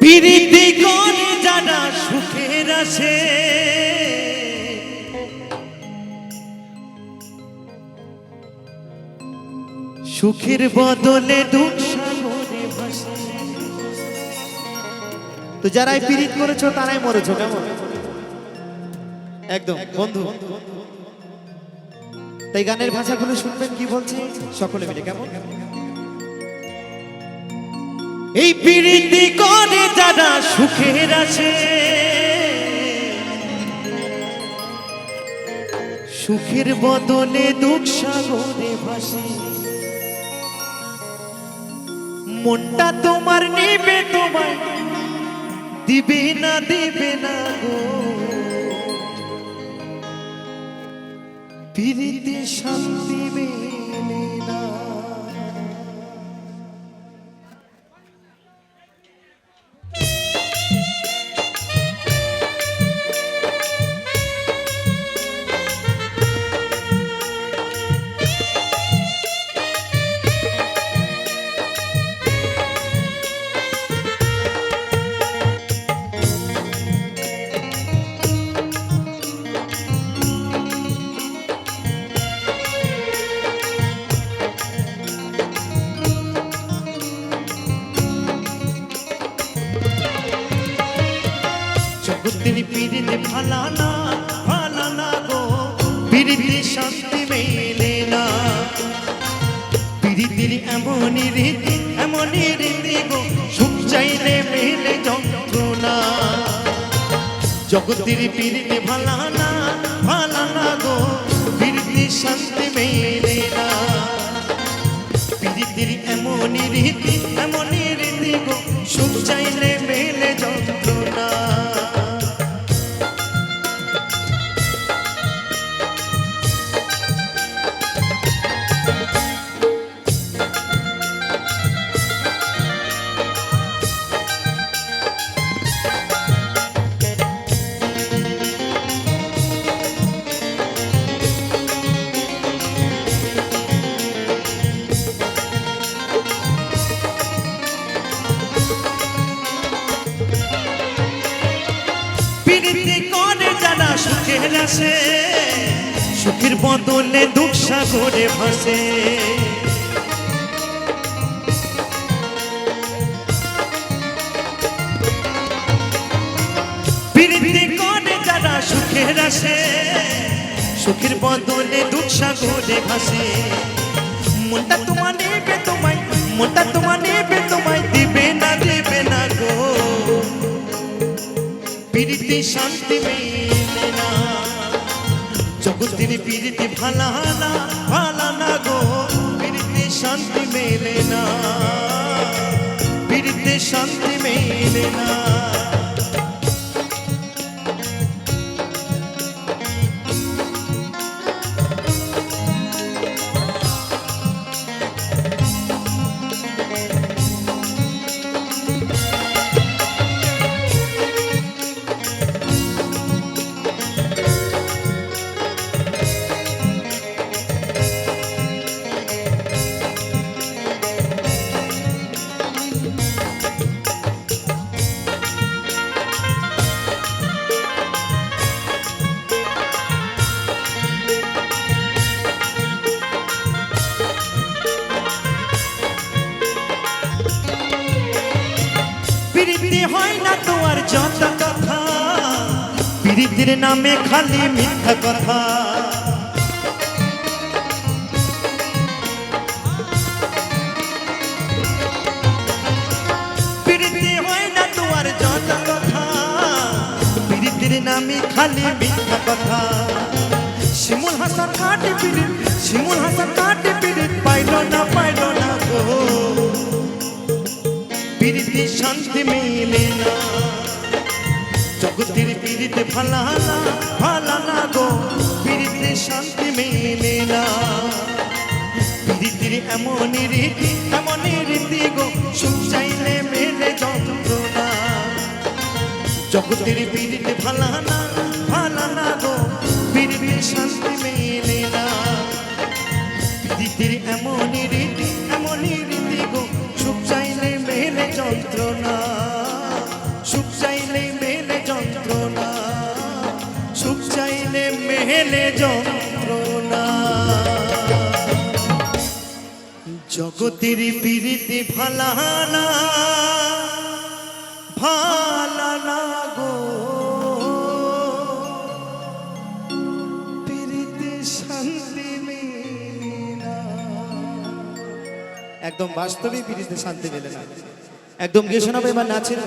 পিরিতি করে যারা সুখের আসে সুখের বদলে দুঃখ সাগরে ভাসে। তো যারাই পিরিত করেছো তারাই মরেছো, কেমন একদম বন্ধু। তাই গানের ভাষাগুলো শুনবেন কি বলছে সকলে মিলে, কেমন? এই পিরিতি করে যারা সুখের আসে সুখের বদলে দুঃখ সাগরে ভাসে। মনটা তোমার নেবে তোমায় দিবে না গো, পিরিতি শান্তি মেলে না। জগতের পিরিতে ভালা না গো, পিরিতে শান্তি মেলে না। পিরিতির এমনই রীতি গো, সুখ চাইলে মেলে যন্ত্রণা। জগতের পিরিতে ভালা না গো, পিরিতে শান্তি মেলে না। পিরিতির এমনই রীতি গো, সুখ চাইলে মেলে যন্ত্রণা। পিরিতি করে যারা সুখের আসে সুখের বদলে দুঃখ সাগরে ভাসে। পিরিতি করে যারা সুখের আসে সুখের বদলে দুঃখ সাগরে ভাসে। মনটা তোমার নেবে তোমায় দিবে না গো, পিরিতি শান্তি মেলে না। জগতের পিরিতি ভালা না গো, পিরিতি শান্তি মেলে না, পিরিতি শান্তি মেলে না। পিরিতি হয় না তোমার যত কথা, পিরিতির নামে খালি মিথ্যা কথা। পিরিতি হয় না তোমার যত কথা, পিরিতির নামে খালি মিথ্যা কথা। শিমুল হাসান কাটে পিরিত পাইল না গো, পিরিতি শান্তি মেলে না। জগতের পিরিতে ভালা না গো, পিরিতি শান্তি মেলে না। পিরিতির এমনই রীতি গো, সুখ চাইলে মেলে যন্ত্রণা। জগতের পিরিতে ভালা না গো, পিরিতি শান্তি মেলে না। পিরিতির এমনই রীতি গো, সুখ চাইলে মেলে যন্ত্রণা। যন্ত্রণা জগতের প্রীতি ভালানা ভালানা গো প্রীতি শান্তি মেলে একদম বাস্তবে প্রীতিতে শান্তি মেলে না একদম গিয়ে শোনাবে বা নাচের